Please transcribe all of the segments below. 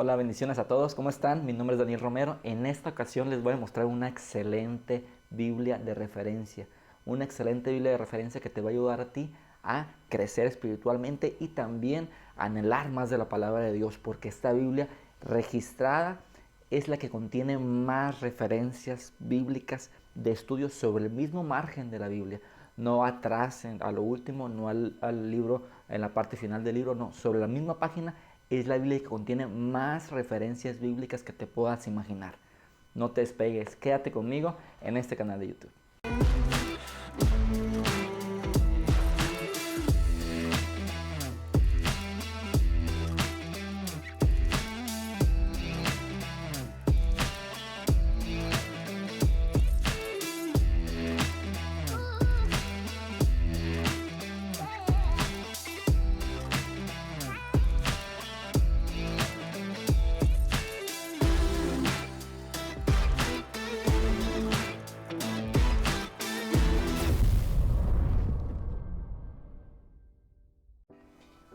Hola, bendiciones a todos, ¿cómo están? Mi nombre es Daniel Romero. En esta ocasión les voy a mostrar una excelente Biblia de referencia. Una excelente Biblia de referencia que te va a ayudar a ti a crecer espiritualmente y también a anhelar más de la palabra de Dios, porque esta Biblia registrada es la que contiene más referencias bíblicas de estudios sobre el mismo margen de la Biblia. No atrás, a lo último, no al libro, en la parte final del libro, no, sobre la misma página es la Biblia que contiene más referencias bíblicas que te puedas imaginar. No te despegues, quédate conmigo en este canal de YouTube.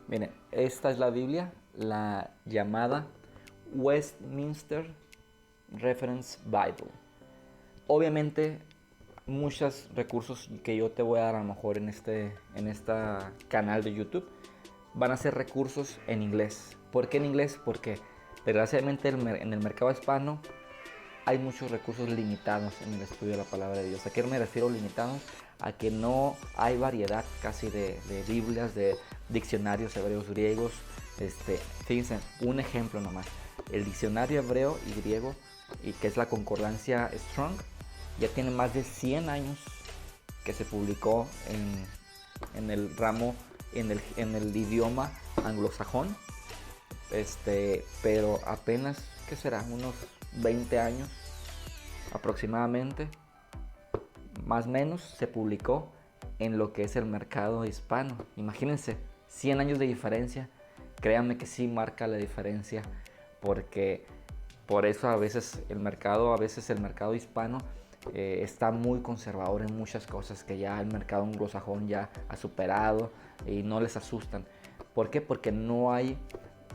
Miren, esta es la Biblia, la llamada Westminster Reference Bible. Obviamente, muchos recursos que yo te voy a dar a lo mejor en este canal de YouTube van a ser recursos en inglés. ¿Por qué en inglés? Porque desgraciadamente en el mercado hispano hay muchos recursos limitados en el estudio de la palabra de Dios. ¿A qué me refiero limitados? A que no hay variedad casi de Biblias, de diccionarios hebreos griegos. Fíjense, un ejemplo nomás. El diccionario hebreo y griego, y que es la concordancia Strong, ya tiene más de 100 años que se publicó en el ramo, en el idioma anglosajón. Pero apenas, ¿qué será? Unos 20 años aproximadamente, más o menos, se publicó en lo que es el mercado hispano. Imagínense, 100 años de diferencia. Créanme que sí marca la diferencia, porque por eso a veces el mercado hispano está muy conservador en muchas cosas que ya el mercado anglosajón ya ha superado y no les asustan. ¿Por qué? Porque no hay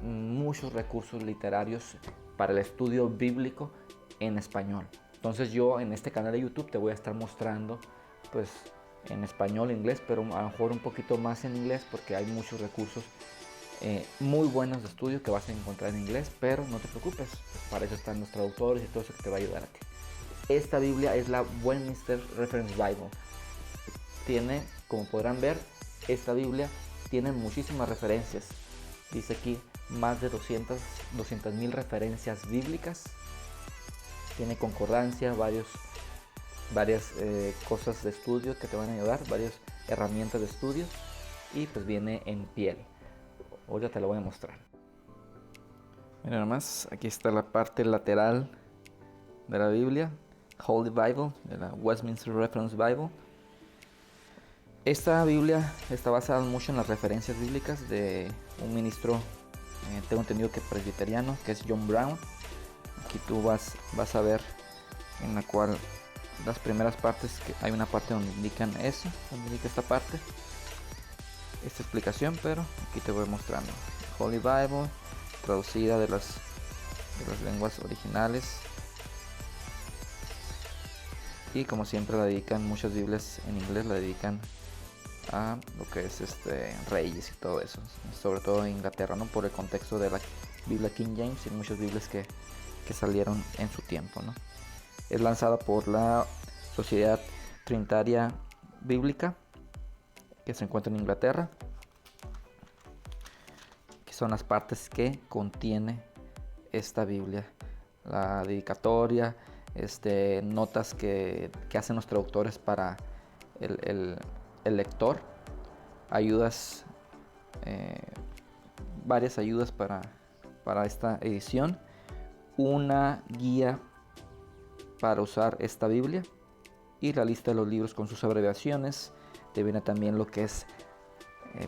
muchos recursos literarios para el estudio bíblico en español. Entonces yo en este canal de YouTube te voy a estar mostrando pues en español, inglés, pero a lo mejor un poquito más en inglés, porque hay muchos recursos muy buenos de estudio que vas a encontrar en inglés, pero no te preocupes, para eso están los traductores y todo eso que te va a ayudar a ti. Esta Biblia es la Westminster Reference Bible. Tiene, como podrán ver, esta Biblia tiene muchísimas referencias. Dice aquí más de 200,000 referencias bíblicas. Tiene concordancia, varias cosas de estudio que te van a ayudar, varias herramientas de estudio, y pues viene en piel. Ahora te lo voy a mostrar. Mira nomás, aquí está la parte lateral de la Biblia, Holy Bible, de la Westminster Reference Bible. Esta Biblia está basada mucho en las referencias bíblicas de un ministro, tengo entendido que presbiteriano, que es John Brown. Aquí tú vas a ver en la cual las primeras partes, que hay una parte donde indican eso, donde indica esta parte, esta explicación, pero aquí te voy mostrando. Holy Bible, traducida de las lenguas originales. Y como siempre la dedican, muchas Biblias en inglés la dedican a lo que es reyes y todo eso, sobre todo en Inglaterra, ¿no? Por el contexto de la Biblia King James y muchas Biblias que salieron en su tiempo, ¿no? Es lanzada por la Sociedad Trinitaria Bíblica, que se encuentra en Inglaterra, que son las partes que contiene esta Biblia: la dedicatoria, notas que hacen los traductores para el lector, ayudas, varias ayudas para esta edición, una guía para usar esta Biblia y la lista de los libros con sus abreviaciones. Te viene también lo que es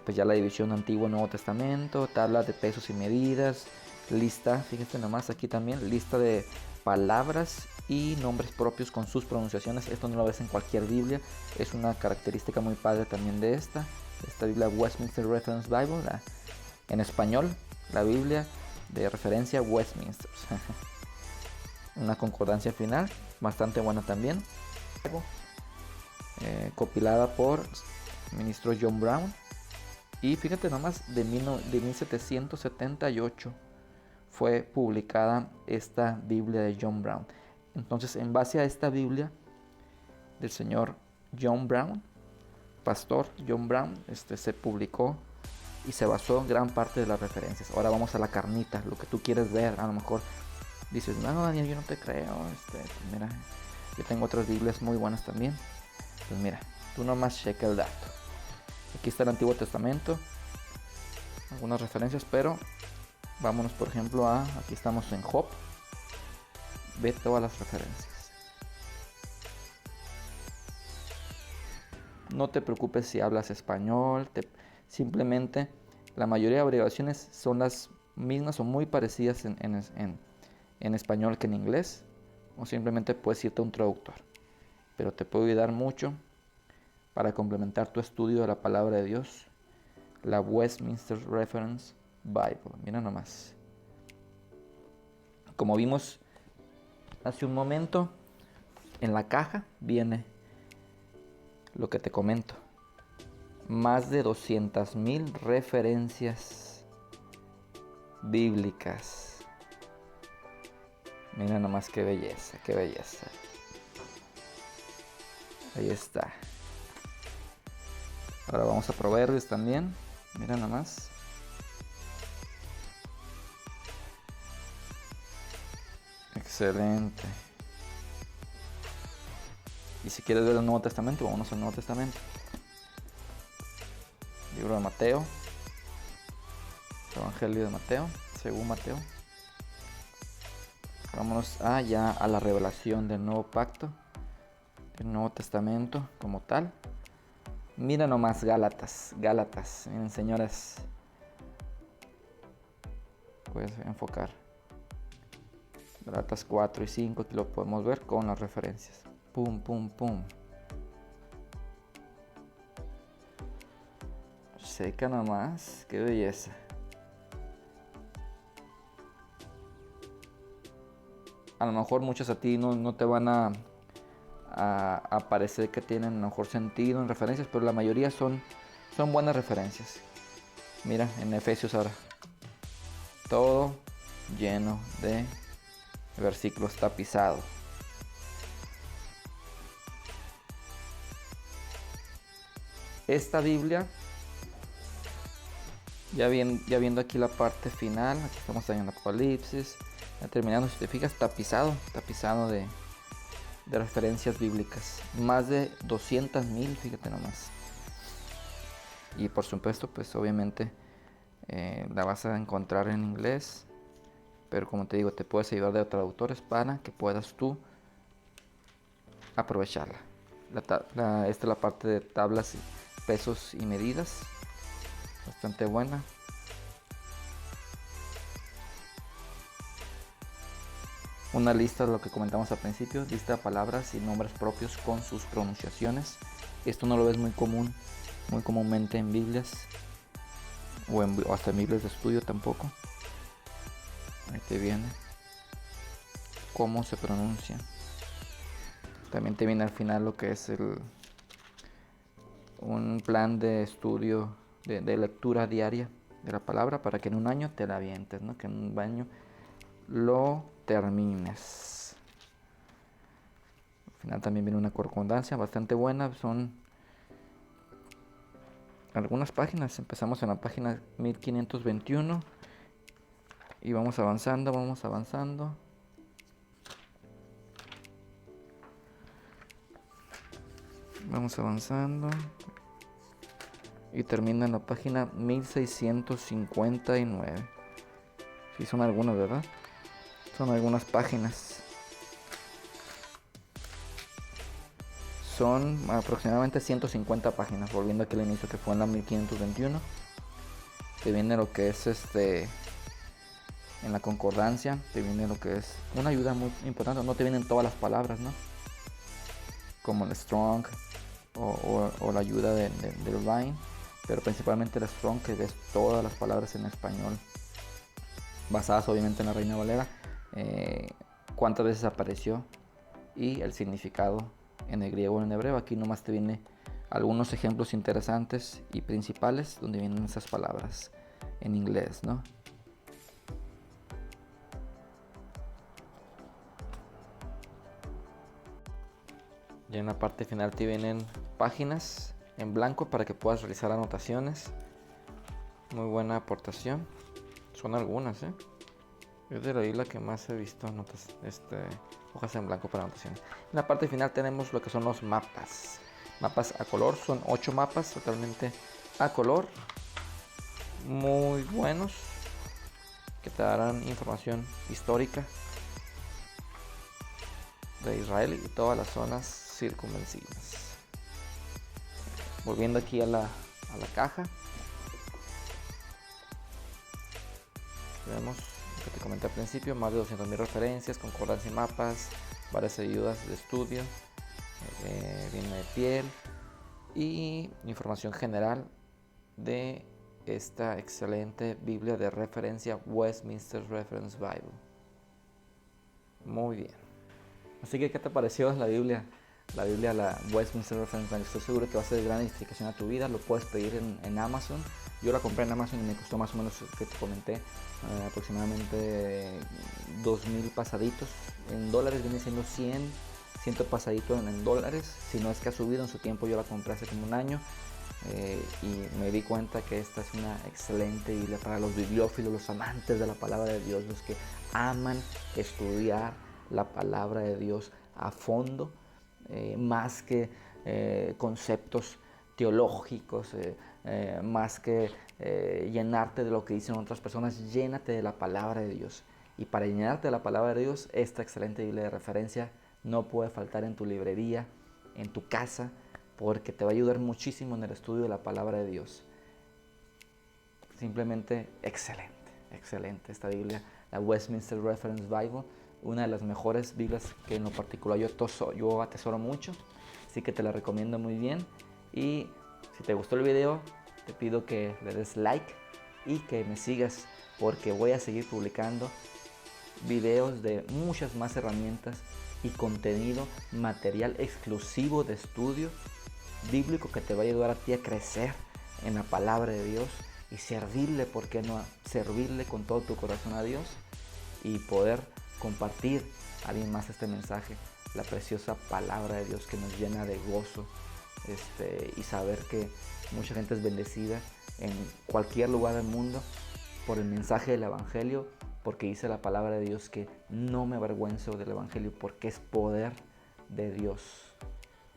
pues ya la división Antiguo y Nuevo Testamento, tabla de pesos y medidas, lista, fíjate nomás aquí también, lista de palabras y nombres propios con sus pronunciaciones. Esto no lo ves en cualquier Biblia, es una característica muy padre también de esta Biblia Westminster Reference Bible, en español, la Biblia de referencia Westminster. Una concordancia final, bastante buena también. Compilada por el ministro John Brown. Y fíjate nomás, de 1778 fue publicada esta Biblia de John Brown. Entonces, en base a esta Biblia del señor John Brown, pastor John Brown, se publicó y se basó gran parte de las referencias. Ahora vamos a la carnita, lo que tú quieres ver. A lo mejor dices, no, Daniel, yo no te creo. Pues mira, yo tengo otras Biblias muy buenas también. Pues mira, tú nomás checa el dato. Aquí está el Antiguo Testamento, algunas referencias, pero vámonos por ejemplo aquí estamos en Job. Ve todas las referencias. No te preocupes si hablas español, simplemente la mayoría de abreviaciones son las mismas o muy parecidas en español que en inglés, o simplemente puedes irte a un traductor, pero te puede ayudar mucho para complementar tu estudio de la palabra de Dios, la Westminster Reference Bible. Mira nomás. Como vimos hace un momento, en la caja viene lo que te comento. Más de 200,000 referencias bíblicas. Mira nomás qué belleza, qué belleza. Ahí está. Ahora vamos a Proverbios también. Mira nomás. Excelente. Y si quieres ver el Nuevo Testamento, vámonos al Nuevo Testamento. Libro de Mateo. Evangelio de Mateo, según Mateo. Vámonos ya a la revelación del Nuevo Pacto, del Nuevo Testamento como tal. Mira nomás Gálatas. Miren, señoras. Puedes enfocar. Gálatas 4 y 5, aquí lo podemos ver con las referencias. Pum, pum, pum. Seca nomás, qué belleza. A lo mejor muchos a ti no te van a parecer que tienen mejor sentido en referencias, pero la mayoría son buenas referencias. Mira, en Efesios ahora, todo lleno de versículos, tapizado. Esta Biblia, ya viendo aquí la parte final, aquí estamos en Apocalipsis, ya terminando, si te fijas, tapizado de referencias bíblicas, más de 200,000, fíjate nomás. Y por supuesto, pues obviamente la vas a encontrar en inglés, pero como te digo, te puedes ayudar de traductores para que puedas tú aprovecharla. Esta es la parte de tablas, pesos y medidas, bastante buena. Una lista de lo que comentamos al principio, lista de palabras y nombres propios con sus pronunciaciones. Esto no lo ves muy comúnmente en Biblias o hasta en Biblias de estudio tampoco. Ahí te viene cómo se pronuncia. También te viene al final lo que es un plan de estudio de lectura diaria de la palabra para que en un año te la avientes, ¿no? Que en un año lo termines. Al final también viene una concordancia bastante buena. Son algunas páginas. Empezamos en la página 1521 y vamos avanzando. Y termina en la página 1659. Sí, son algunas, ¿verdad? Son algunas páginas. Son aproximadamente 150 páginas. Volviendo aquí al inicio, que fue en la 1521. Te viene lo que es en la concordancia. Te viene lo que es una ayuda muy importante. No te vienen todas las palabras, ¿no? Como el Strong o la ayuda del Vine. Pero principalmente el Strong, que ves todas las palabras en español. basadas obviamente en la Reina Valera, cuántas veces apareció y el significado en el griego o en hebreo. Aquí nomás te viene algunos ejemplos interesantes y principales donde vienen esas palabras en inglés, ¿no? Y en la parte final te vienen páginas en blanco para que puedas realizar anotaciones. Muy buena aportación. Son algunas, Es de la isla que más he visto hojas en blanco para anotaciones. En la parte final tenemos lo que son los mapas. Mapas a color, son 8 mapas totalmente a color. Muy buenos, que te darán información histórica de Israel y todas las zonas circunvencinas. Volviendo aquí a la caja, vemos lo que te comenté al principio, más de 200.000 referencias, concordancia y mapas, varias ayudas de estudio, viene de piel y información general de esta excelente Biblia de referencia, Westminster Reference Bible. Muy bien. Así que, ¿qué te pareció la Biblia? La Westminster Reference Bible. Estoy seguro que va a ser de gran edificación a tu vida. Lo puedes pedir en Amazon. Yo la compré en Amazon y me costó más o menos, que te comenté, aproximadamente 2.000 pasaditos. En dólares viene siendo 100 pasadito en dólares. Si no es que ha subido en su tiempo, yo la compré hace como un año. Y me di cuenta que esta es una excelente Biblia para los bibliófilos, los amantes de la palabra de Dios, los que aman estudiar la palabra de Dios a fondo, más que conceptos teológicos, más que llenarte de lo que dicen otras personas. Llénate de la palabra de Dios. Y para llenarte de la palabra de Dios, esta excelente Biblia de referencia no puede faltar en tu librería, en tu casa, porque te va a ayudar muchísimo en el estudio de la palabra de Dios. Simplemente excelente, excelente esta Biblia, la Westminster Reference Bible, una de las mejores Biblias que en lo particular yo atesoro mucho, así que te la recomiendo muy bien. Y si te gustó el video, te pido que le des like y que me sigas, porque voy a seguir publicando videos de muchas más herramientas y contenido, material exclusivo de estudio bíblico que te va a ayudar a ti a crecer en la palabra de Dios y servirle, ¿por qué no? Servirle con todo tu corazón a Dios y poder compartir a alguien más este mensaje, la preciosa palabra de Dios que nos llena de gozo, y saber que mucha gente es bendecida en cualquier lugar del mundo por el mensaje del Evangelio, porque dice la palabra de Dios que no me avergüenzo del Evangelio porque es poder de Dios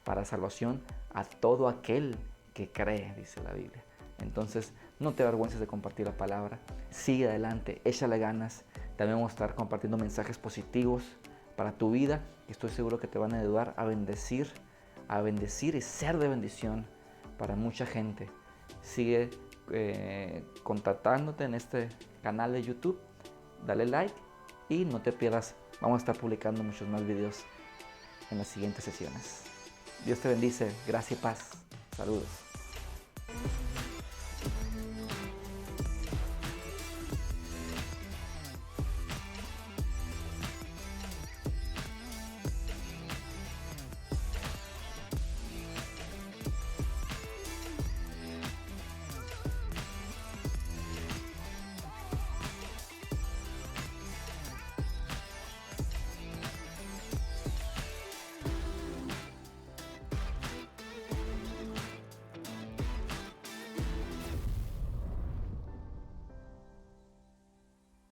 para salvación a todo aquel que cree, dice la Biblia. Entonces, no te avergüences de compartir la palabra. Sigue adelante, échale ganas. También vamos a estar compartiendo mensajes positivos para tu vida y estoy seguro que te van a ayudar a bendecir y ser de bendición para mucha gente. Sigue contactándote en este canal de YouTube. Dale like y no te pierdas. Vamos a estar publicando muchos más videos en las siguientes sesiones. Dios te bendice, gracia y paz. Saludos.